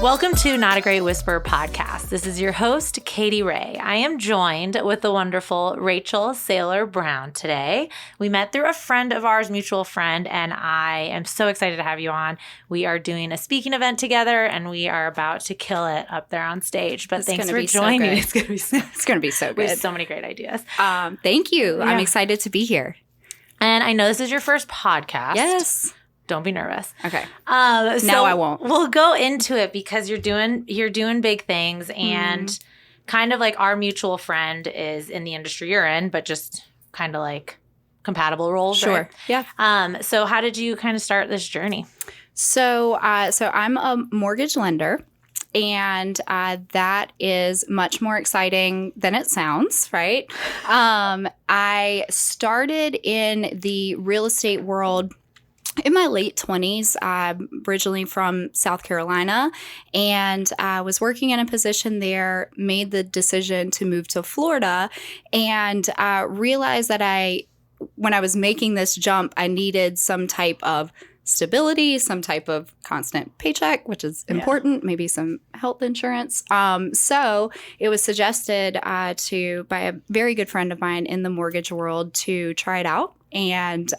Welcome to Not a Great Whisperer podcast. This is your host, Katie Ray. I am joined with the wonderful Rachel Saylor Brown today. We met through a friend of ours, mutual friend, and I am so excited to have you on. We are doing a speaking event together, and we are about to kill it up there on stage. But thanks for joining. It's going to be so good. We have so many great ideas. Thank you. Yeah. I'm excited to be here. And I know this is your first podcast. Yes. Don't be nervous. Okay. So I won't. We'll go into it because you're doing big things, and kind of like our mutual friend is in the industry you're in, but just kind of like compatible roles. Sure. Right? Yeah. So how did you kind of start this journey? So I'm a mortgage lender. And that is much more exciting than it sounds, right? I started in the real estate world in my late 20s, originally from South Carolina, and I was working in a position there, made the decision to move to Florida, and realized that when I was making this jump, I needed some type of stability, some type of constant paycheck, which is important, maybe some health insurance. So it was suggested by a very good friend of mine in the mortgage world to try it out. And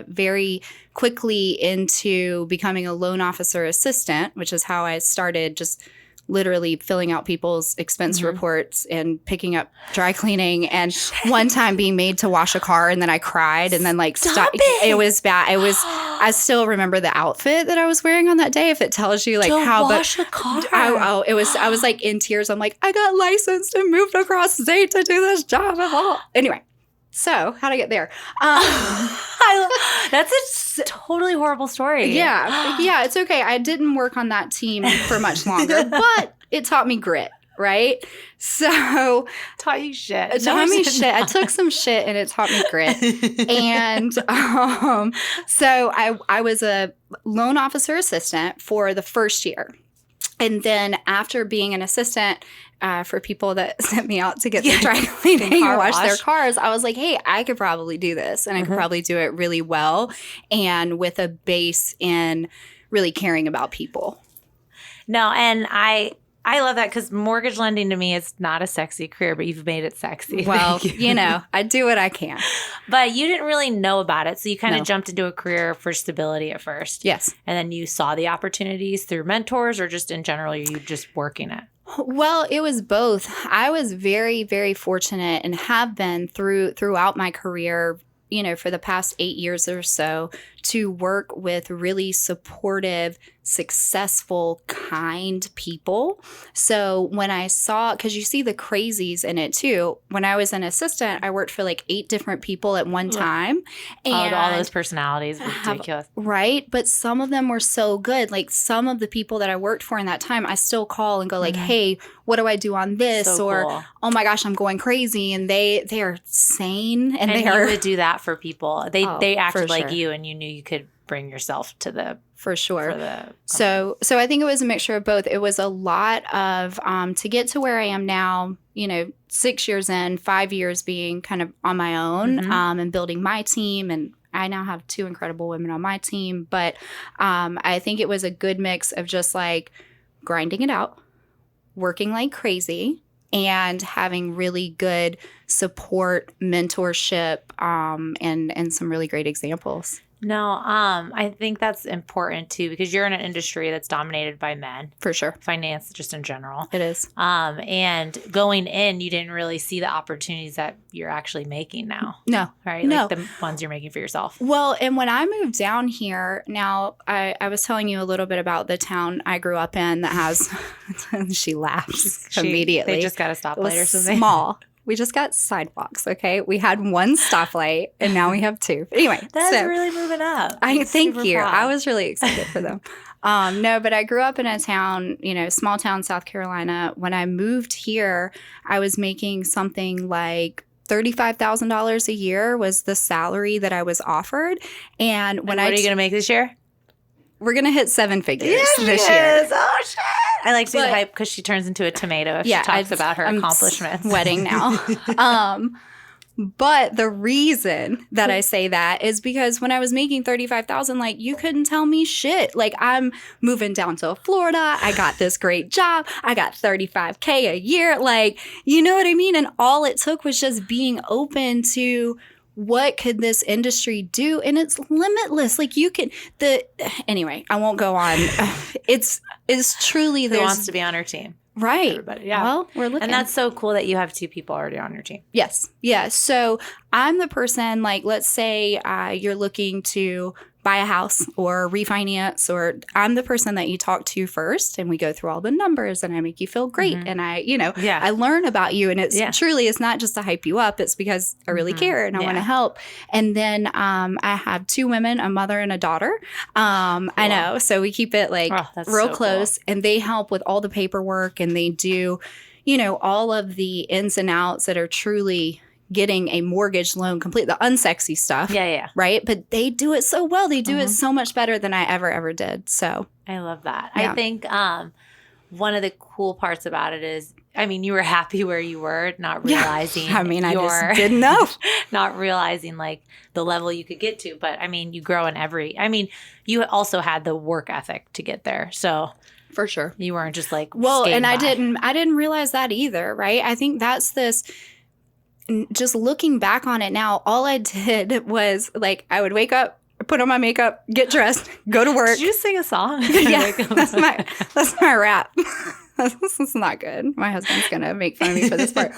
very quickly into becoming a loan officer assistant, which is how I started, just literally filling out people's expense reports and picking up dry cleaning, and one time being made to wash a car, and then I cried, and then it was bad. I still remember the outfit that I was wearing on that day. If it tells you like how wash a car. I was like in tears. I'm like, I got licensed and moved across the state to do this job. Anyway. So, how'd I get there? That's a totally horrible story. Yeah, it's okay. I didn't work on that team for much longer, but it taught me grit, right? So, taught you shit. It taught me shit. I took some shit and it taught me grit. And so I was a loan officer assistant for the first year. And then after being an assistant for people that sent me out to get their dry cleaning and wash their cars, I was like, hey, I could probably do this. And I could probably do it really well and with a base in really caring about people. No, and I love that because mortgage lending to me is not a sexy career, but you've made it sexy. Well, I do what I can. But you didn't really know about it. So you kind of jumped into a career for stability at first. Yes. And then you saw the opportunities through mentors, or just in general, you just working it? Well, it was both. I was very, very fortunate and have been throughout my career, for the past 8 years or so, to work with really supportive, successful, kind people. So when I saw, because you see the crazies in it too, when I was an assistant, I worked for like 8 different people at one time. And all those personalities, ridiculous. Right? But some of them were so good. Like some of the people that I worked for in that time, I still call and go like, hey, what do I do on this? So or, cool. Oh my gosh, I'm going crazy. And they are sane. And they you are would do that for people. They acted like sure. you, and you knew you could bring yourself to the for sure. For the so I think it was a mixture of both. It was a lot of to get to where I am now, 6 years in, 5 years being kind of on my own and building my team. And I now have 2 incredible women on my team. But I think it was a good mix of just like grinding it out, working like crazy, and having really good support, mentorship, and some really great examples. No, I think that's important too, because you're in an industry that's dominated by men. For sure. Finance, just in general. It is. And going in, you didn't really see the opportunities that you're actually making now. No. Right? No. Like the ones you're making for yourself. Well, and when I moved down here, now I was telling you a little bit about the town I grew up in that has, she laughs immediately. They just got a stoplight or something. Small. We just got sidewalks, okay? We had 1 stoplight, and now we have 2. Anyway. That's really moving up. Thank you. Proud. I was really excited for them. No, but I grew up in a town, small town, South Carolina. When I moved here, I was making something like $35,000 a year was the salary that I was offered. And what are you going to make this year? We're going to hit 7 figures this year. Oh, shit. I like to do the hype because she turns into a tomato if she talks about her accomplissments. Wedding now. But the reason that I say that is because when I was making $35,000, like you couldn't tell me shit. Like I'm moving down to Florida. I got this great job. I got $35K a year. Like, you know what I mean? And all it took was just being open to what could this industry do? And it's limitless. Like you can, anyway, I won't go on. It's truly, Who wants to be on our team? Right. Everybody. Yeah. Well, we're looking. And that's so cool that you have 2 people already on your team. Yes. Yeah. So I'm the person, like, let's say you're looking to buy a house or refinance, or I'm the person that you talk to first, and we go through all the numbers and I make you feel great. And I learn about you, and it's truly, it's not just to hype you up. It's because I really care and I want to help. And then I have 2 women, a mother and a daughter. I know. So we keep it like real close, and they help with all the paperwork, and they do, all of the ins and outs that are truly getting a mortgage loan complete, the unsexy stuff. Yeah. Right? But they do it so well. They do it so much better than I ever did. So I love that. Yeah. I think one of the cool parts about it is, I mean, you were happy where you were, not realizing. I mean, I just didn't know. Not realizing like the level you could get to. But I mean, you grow in you also had the work ethic to get there. So for sure. You weren't just like, and I didn't realize that either. Right. I think that's just looking back on it now, all I did was like, I would wake up, put on my makeup, get dressed, go to work. Did you sing a song? Yeah, that's my rap. This is not good. My husband's going to make fun of me for this part.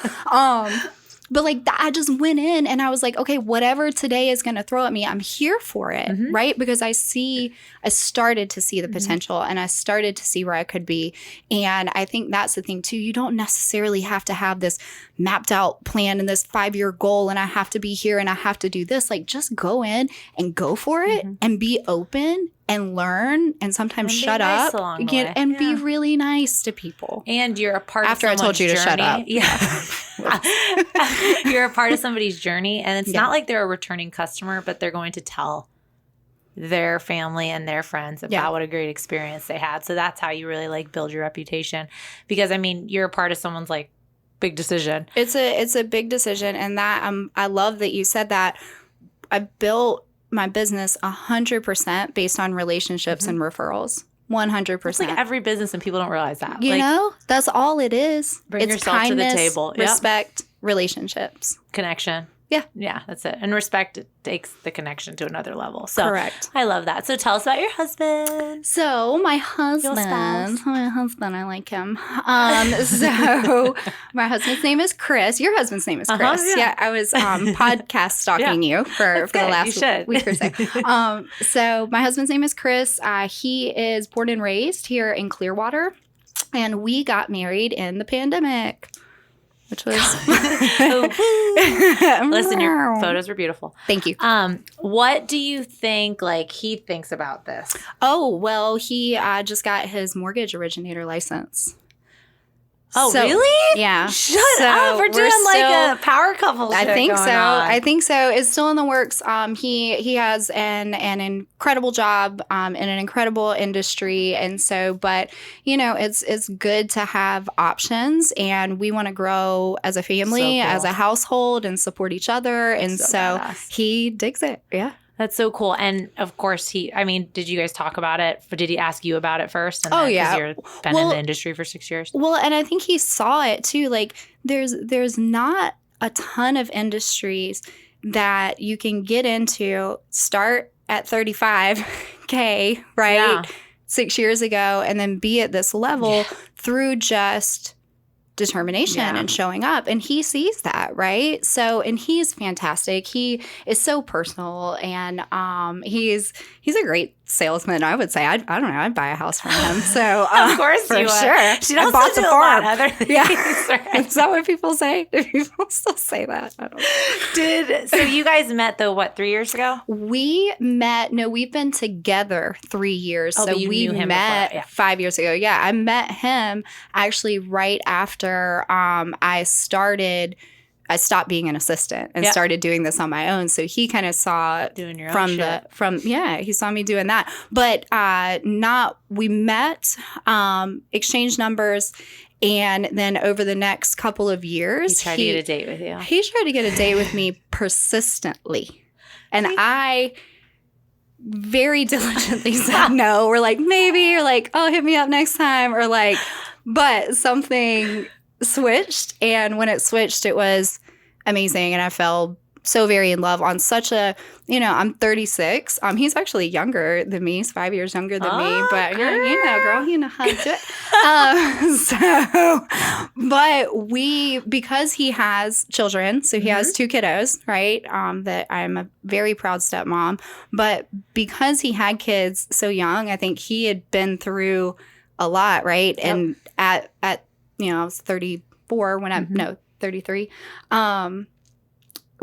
But like I just went in and I was like, okay, whatever today is going to throw at me, I'm here for it, right? Because I started to see the potential, and I started to see where I could be. And I think that's the thing too. You don't necessarily have to have this mapped out plan and this 5-year goal, and I have to be here and I have to do this. Like just go in and go for it and be open and learn, and sometimes shut up and be really nice to people. And you're a part after of I told you journey. To shut up. Yeah. You're a part of somebody's journey, and it's not like they're a returning customer, but they're going to tell their family and their friends about what a great experience they had. So that's how you really like build your reputation, because I mean, you're a part of someone's like big decision. It's a big decision, and that I love that you said that. I built my business 100% based on relationships and referrals. 100%. It's like every business, and people don't realize that. You know, that's all it is. Bring it's yourself kindness, to the table. Respect, relationships. Connection. Yeah. Yeah, that's it. And respect takes the connection to another level. So correct. I love that. So tell us about your husband. So my husband, I like him. So my husband's name is Chris. Your husband's name is Chris. Yeah, I was podcast stalking you for the last week or so. So my husband's name is Chris. He is born and raised here in Clearwater, and we got married in the pandemic. Which was listen, your photos were beautiful. Thank you. What do you think like he thinks about this? Oh, well, he just got his mortgage originator license. Oh, really? Yeah. Shut up. We're doing like a power couple. I think so. I think so. It's still in the works. He has an incredible job in an incredible industry, and so, but you know, it's good to have options, and we want to grow as a family, as a household, and support each other, and so he digs it. Yeah. That's so cool. And of course, did you guys talk about it? Did he ask you about it first? And yeah. Because you've been in the industry for 6 years. Well, and I think he saw it too. Like there's not a ton of industries that you can get into, start at $35K, right? Yeah. 6 years ago, and then be at this level through just determination and showing up, and he sees that, right? So, and he's fantastic. He is so personal, and he's a great salesman. I would say I don't know, I'd buy a house from him. So of course for you would. Sure. She also bought the farm. Other things, right? Is that what people say? Do people still say that? I don't know. So you guys met though 3 years ago? We've been together 3 years. Oh, so we met 5 years ago. Yeah, I met him actually right after I stopped being an assistant and started doing this on my own. So he kind of saw doing your own he saw me doing that. But we met, exchanged numbers, And then over the next couple of years, He tried to get a date with you. He tried to get a date with me persistently. And I very diligently said no. Or like, maybe, or like, oh, hit me up next time. Or like, but something switched. And when it switched, it was amazing. And I fell so very in love on such a, I'm 36. He's actually younger than me. He's 5 years younger than me. But girl, you know how to do it. But because he has children, so he has 2 kiddos, right? That I'm a very proud stepmom. But because he had kids so young, I think he had been through a lot, right? Yep. And at I was 34 when 33.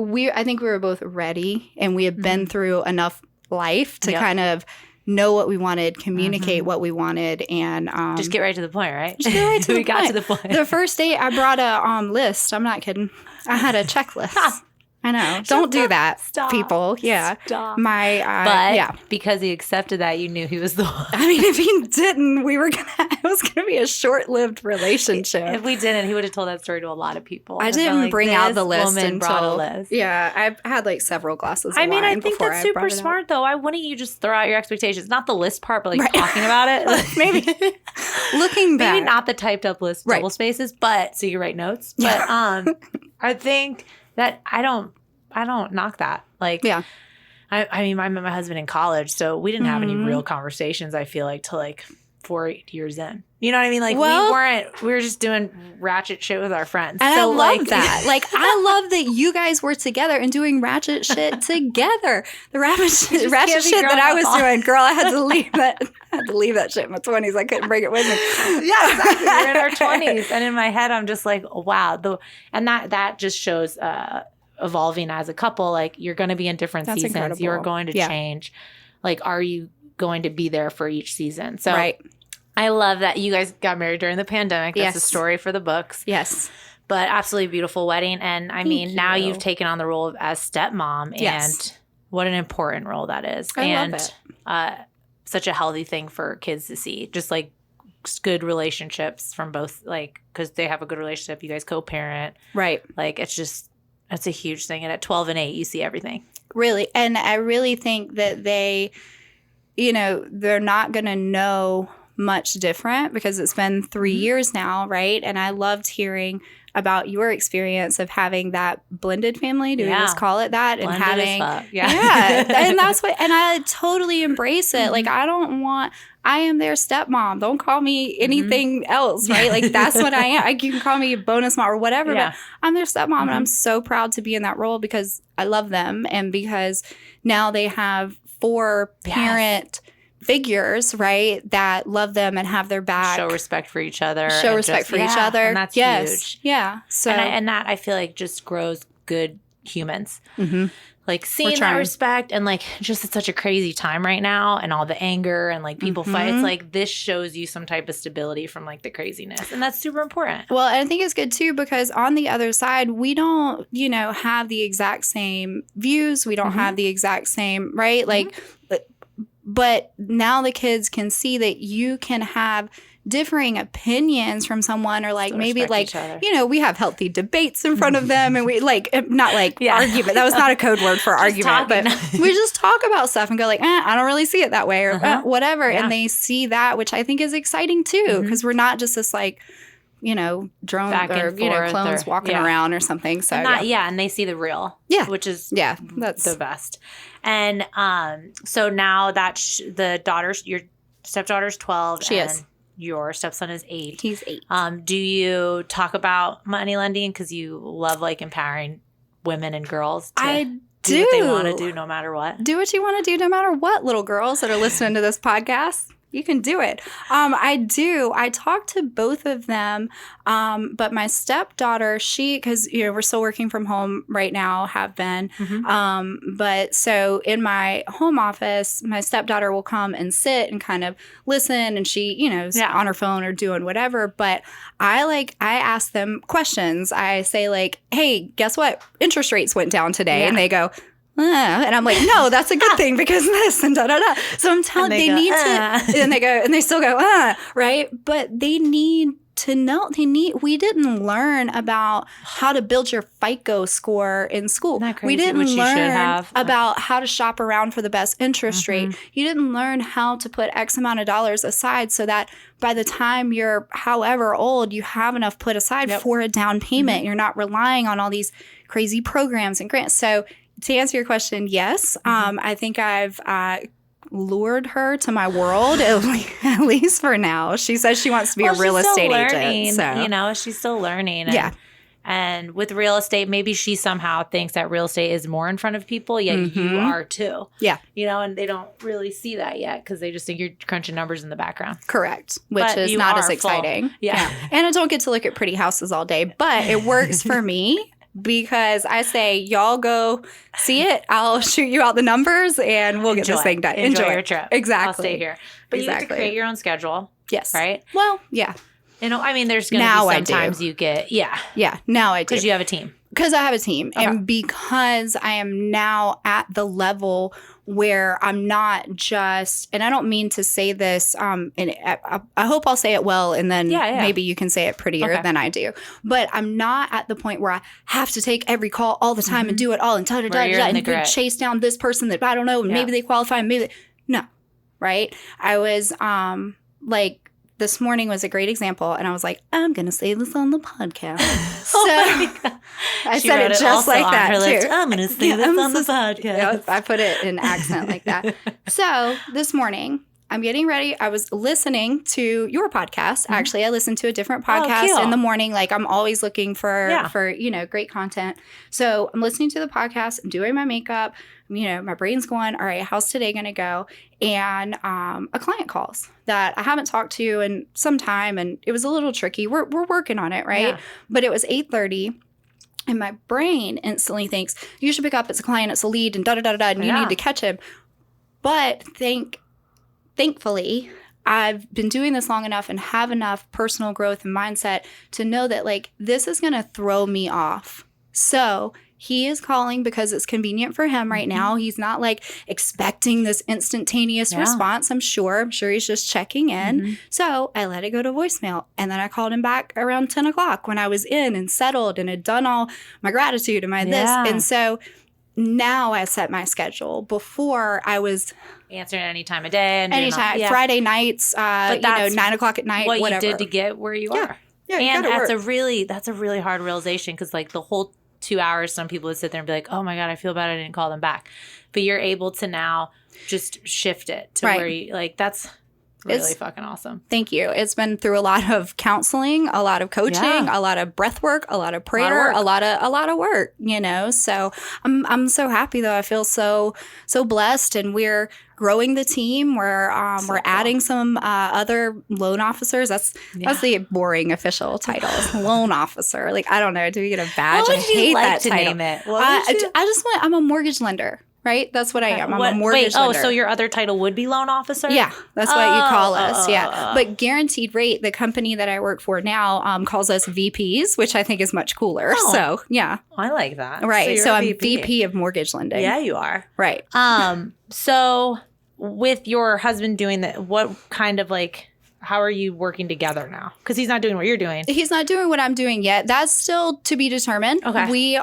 I think we were both ready, and we had been through enough life to kind of know what we wanted, communicate what we wanted, and just get right to the point, right? Just get right to the point. We got to the point. The first date, I brought a list. I'm not kidding. I had a checklist. I know. Don't do that, people. Yeah. Stop. But because he accepted that, you knew he was the one. I mean, if he didn't, it was going to be a short-lived relationship. If we didn't, he would have told that story to a lot of people. I didn't bring out the list until brought a list. Yeah, I had like several glasses of wine. I think that's super smart, though. Why wouldn't you just throw out your expectations? Not the list part, but like talking about it. Maybe. Looking back. Maybe not the typed up list, double spaces, but so you write notes. But I think that I don't knock that. Like, I mean, I met my husband in college, so we didn't have any real conversations, I feel like, till like 4 years in. You know what I mean? Like, we were just doing ratchet shit with our friends. And so, I love that. Like, I love that you guys were together and doing ratchet shit together. The ratchet shit that I was doing, girl, I had to leave that. I had to leave that shit in my 20s. I couldn't bring it with me. Yeah, exactly. We're in our 20s. And in my head, I'm just like, wow. And that just shows evolving as a couple. Like, you're going to be in different seasons. Incredible. You're going to change. Like, are you going to be there for each season? So I love that you guys got married during the pandemic. That's a story for the books. Yes. But absolutely beautiful wedding. And I mean, now you've taken on the role as stepmom. Yes. And what an important role that is. I love it. Such a healthy thing for kids to see. Just like good relationships from both, like, because they have a good relationship. You guys co-parent. Right. Like, that's a huge thing. And at 12 and 8, you see everything. Really. And I really think that they're not going to know much different because it's been 3 years now, right? And I loved hearing about your experience of having that blended family. Do we just call it that? Blended and having, as fuck. And that's what, and I totally embrace it. Like, I am their stepmom. Don't call me anything else, right? Like, that's what I am. You can call me a bonus mom or whatever, but I'm their stepmom, and I'm so proud to be in that role because I love them, and because now they have 4 parent figures, right, that love them and have their back. Show respect for each other. And that's huge. Yeah. So and that I feel like just grows good humans. Mm-hmm. Like, seeing that respect, and like, just it's such a crazy time right now, and all the anger and like people fight. It's like, this shows you some type of stability from like the craziness, and that's super important. Well, and I think it's good too because on the other side, we don't, have the exact same views. We don't have the exact same, right? Like, but now the kids can see that you can have differing opinions from someone, or like maybe like, we have healthy debates in front of them, and we like, not like argument. That was not a code word for argument, but we just talk about stuff and go like, I don't really see it that way, or whatever. Yeah. And they see that, which I think is exciting too, because we're not just this like, drone back or, clones walking around or something. So and they see the real, which is that's the best. And so now that the daughters, your stepdaughter's 12, she is. Your stepson is 8. He's 8. Do you talk about money lending because you love like empowering women and girls to do what they want to do no matter what? Do what you want to do no matter what, little girls that are listening to this podcast. You can do it. I do. I talk to both of them. But my stepdaughter, because, we're still working from home right now, have been. But so in my home office, my stepdaughter will come and sit and kind of listen, and she, is on her phone or doing whatever. But I ask them questions. I say like, hey, guess what? Interest rates went down today. And they go, and I'm like, no, that's a good thing because this and da-da-da. So I'm telling they need to, and they go, and they still go, right? But they need to know we didn't learn about how to build your FICO score in school. Isn't that crazy? We didn't Which you should learn have. about how to shop around for the best interest rate. You didn't learn how to put X amount of dollars aside so that by the time you're however old, you have enough put aside for a down payment. You're not relying on all these crazy programs and grants. So to answer your question, yes, I think I've lured her to my world, at least for now. She says she wants to be a real estate agent. So. She's still learning. Yeah. And with real estate, maybe she somehow thinks that real estate is more in front of people, yet you are too. Yeah. And they don't really see that yet because they just think you're crunching numbers in the background. Correct. Which But is you not are as exciting. Yeah. And I don't get to look at pretty houses all day, but it works for me. Because I say, y'all go see it. I'll shoot you out the numbers and we'll get this thing done. Enjoy your trip. Exactly. I'll stay here. But you have to create your own schedule. Yes. Right? Well, yeah. There's going to be sometimes you get, Yeah, now I do. Because you have a team. Because I have a team. Okay. And because I am now at the level where I'm not just, and I don't mean to say this, and I hope I'll say it well, and then maybe you can say it prettier than I do. But I'm not at the point where I have to take every call all the time and do it all and and chase down this person that I don't know, and maybe they qualify, and maybe no, right? I was this morning was a great example, and I was like, I'm going to say this on the podcast. I said it just like that, too. I'm going to say this on the podcast. Yeah, I put it in accent like that. So this morning, I'm getting ready. I was listening to your podcast. Actually, I listened to a different podcast in the morning. Like, I'm always looking for great content. So I'm listening to the podcast. I'm doing my makeup. My brain's going, all right, how's today going to go? And a client calls that I haven't talked to in some time, and it was a little tricky. We're working on it, right? Yeah. But it was 8:30. And my brain instantly thinks, you should pick up. It's a client. It's a lead, and da-da-da-da-da, and you need to catch him. But thankfully, I've been doing this long enough and have enough personal growth and mindset to know that, this is going to throw me off. So he is calling because it's convenient for him right now. He's not, expecting this instantaneous response, I'm sure. I'm sure he's just checking in. So I let it go to voicemail. And then I called him back around 10 o'clock when I was in and settled and had done all my gratitude and my this. And so now I set my schedule. Before I was answering any time of day. And anytime. Friday nights, 9 o'clock at night, what whatever. you did to get where you are. Yeah, and that's a really hard realization because the whole 2 hours, some people would sit there and be like, oh my God, I feel bad I didn't call them back. But you're able to now just shift it to where you that's really fucking awesome. Thank you. It's been through a lot of counseling, a lot of coaching, a lot of breath work, a lot of prayer, a lot of work, So I'm so happy though. I feel so blessed, and we're growing the team. We're adding some other loan officers. That's the boring official title, loan officer. I don't know. Do we get a badge? What would you like to title. name it? I'm a mortgage lender. Right? That's what I am. I'm a mortgage lender. So your other title would be loan officer? Yeah. That's what you call us. But Guaranteed Rate, the company that I work for now, calls us VPs, which I think is much cooler. Oh. So, yeah. I like that. Right. So I'm VP of mortgage lending. Yeah, you are. Right. So with your husband doing that, what kind of how are you working together now? Because he's not doing what you're doing. He's not doing what I'm doing yet. That's still to be determined. Okay. We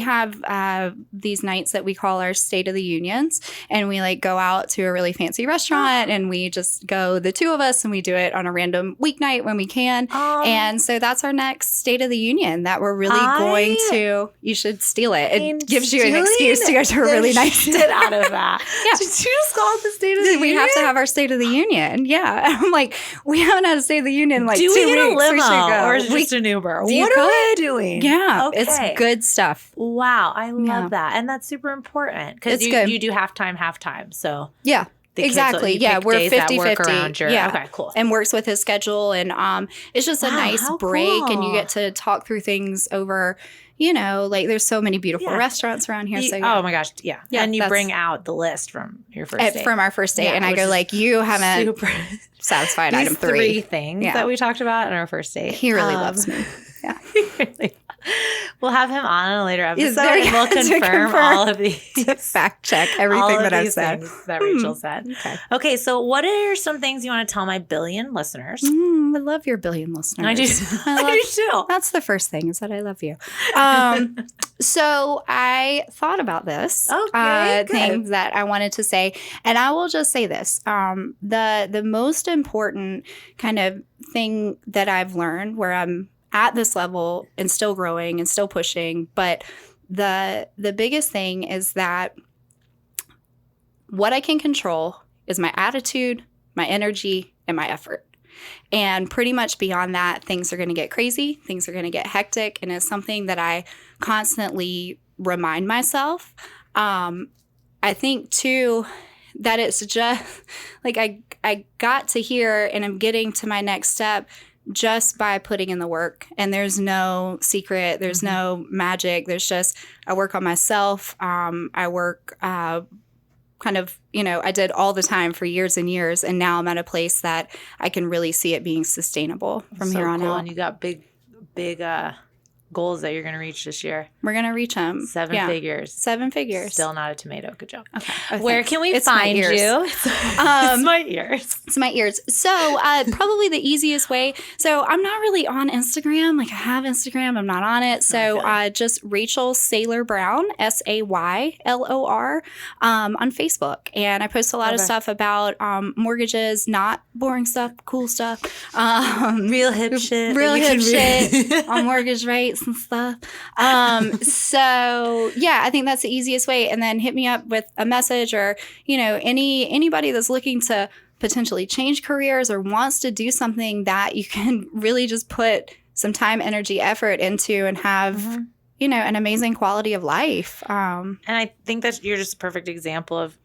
have these nights that we call our State of the Unions, and we go out to a really fancy restaurant, and we just go, the two of us, and we do it on a random weeknight when we can. And so that's our next State of the Union that we're really going to. You should steal it. It gives you an excuse to go to a really nice shit out of that. Yeah. Did you just call it the State of the Union? We have to have our State of the Union. Yeah. I'm we haven't had a State of the Union in 2 weeks. Do we get a limo or is it just an Uber? What are we doing? Yeah. Okay. It's good stuff. Wow. I love that. And that's super important because you do halftime. So yeah. Exactly. Yeah, we're 50-50. Yeah. Okay, cool. And works with his schedule. And it's just a nice break. Cool. And you get to talk through things over, there's so many beautiful restaurants around here. Oh my gosh. Yeah. And you bring out the list from your first date. From our first date. And I go you haven't satisfied item 3. 3 things that we talked about on our first date. He really loves me. Yeah. We'll have him on in a later episode there and we'll confirm all of these. To fact check everything that I've said. That Rachel said. Okay, so what are some things you want to tell my billion listeners? I love your billion listeners. I do. I do too. That's the first thing, is that I love you. So I thought about this thing that I wanted to say, and I will just say this. The most important kind of thing that I've learned, where I'm at this level and still growing and still pushing, but the biggest thing is that what I can control is my attitude, my energy, and my effort. And pretty much beyond that, things are going to get crazy, things are going to get hectic, and it's something that I constantly remind myself. I think too that it's just like I got to here and I'm getting to my next step just by putting in the work. And there's no secret, there's no magic. There's just, I work on myself. I work kind of, I did all the time for years and years. And now I'm at a place that I can really see it being sustainable from here on out. And you got big goals that you're going to reach this year. We're going to reach them. 7 figures. 7 figures. Still not a tomato. Good job. Okay. Where can we find you? It's my ears. It's my ears. So probably the easiest way. So I'm not really on Instagram. Like I have Instagram. I'm not on it. So just Rachel Saylor Brown, SAYLOR, on Facebook. And I post a lot of stuff about mortgages, not boring stuff, cool stuff. Real hip shit. Real hip shit on mortgage rates and stuff. So yeah, I think that's the easiest way. And then hit me up with a message, or anybody that's looking to potentially change careers or wants to do something that you can really just put some time, energy, effort into and have an amazing quality of life. And I think that you're just a perfect example of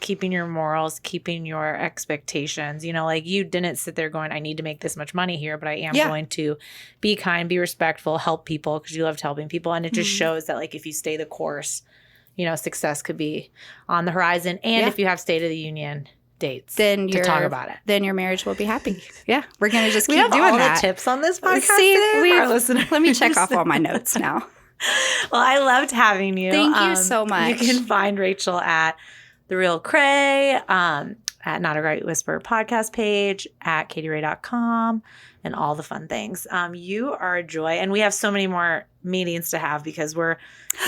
keeping your morals, keeping your expectations. Like you didn't sit there going, I need to make this much money here, but I am going to be kind, be respectful, help people, because you loved helping people. And it just shows that like if you stay the course, success could be on the horizon. And if you have State of the Union dates to talk about it, then your marriage will be happy. Yeah, we're going to just keep doing all that. The tips on this podcast Let me check off all my notes now. Well, I loved having you. Thank you so much. You can find Rachel at The Real Cray, at Not a Great Whisper podcast page, at KatieRay.com, and all the fun things. You are a joy. And we have so many more meetings to have because we're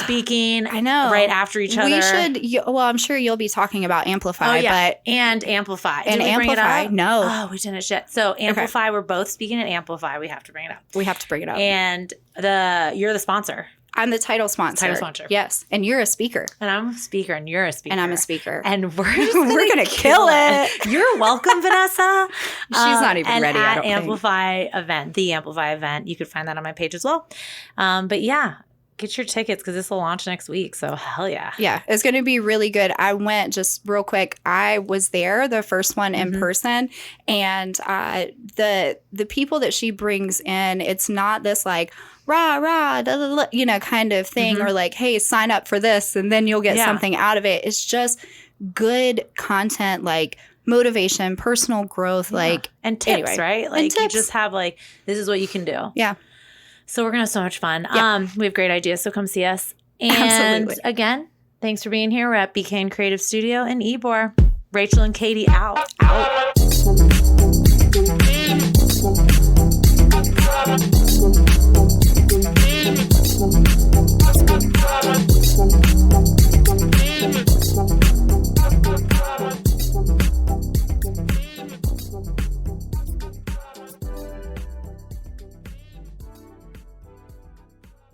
speaking right after each other. We should, I'm sure you'll be talking about Amplify. And Amplify. And Amplify, no. Oh, we didn't shit. So Amplify, we're both speaking at Amplify. We have to bring it up. And you're the sponsor. I'm the title sponsor. Yes. And you're a speaker. And I'm a speaker and you're a speaker. And I'm a speaker. And we're going to kill it. You're welcome, Vanessa. She's not even ready. At Amplify event, the Amplify event. You could find that on my page as well. But yeah, get your tickets because this will launch next week. So hell yeah. Yeah, it's going to be really good. I went just real quick. I was there, the first one in person. And the people that she brings in, it's not this like, rah, rah, da, da, da, kind of thing, or like, hey, sign up for this and then you'll get something out of it. It's just good content, like motivation, personal growth, and tips, right? Like you just have like, this is what you can do. Yeah. So we're going to have so much fun. Yeah. We have great ideas, so come see us. And Absolutely. Again, thanks for being here. We're at BKN Creative Studio in Ybor. Rachel and Katie out. Out.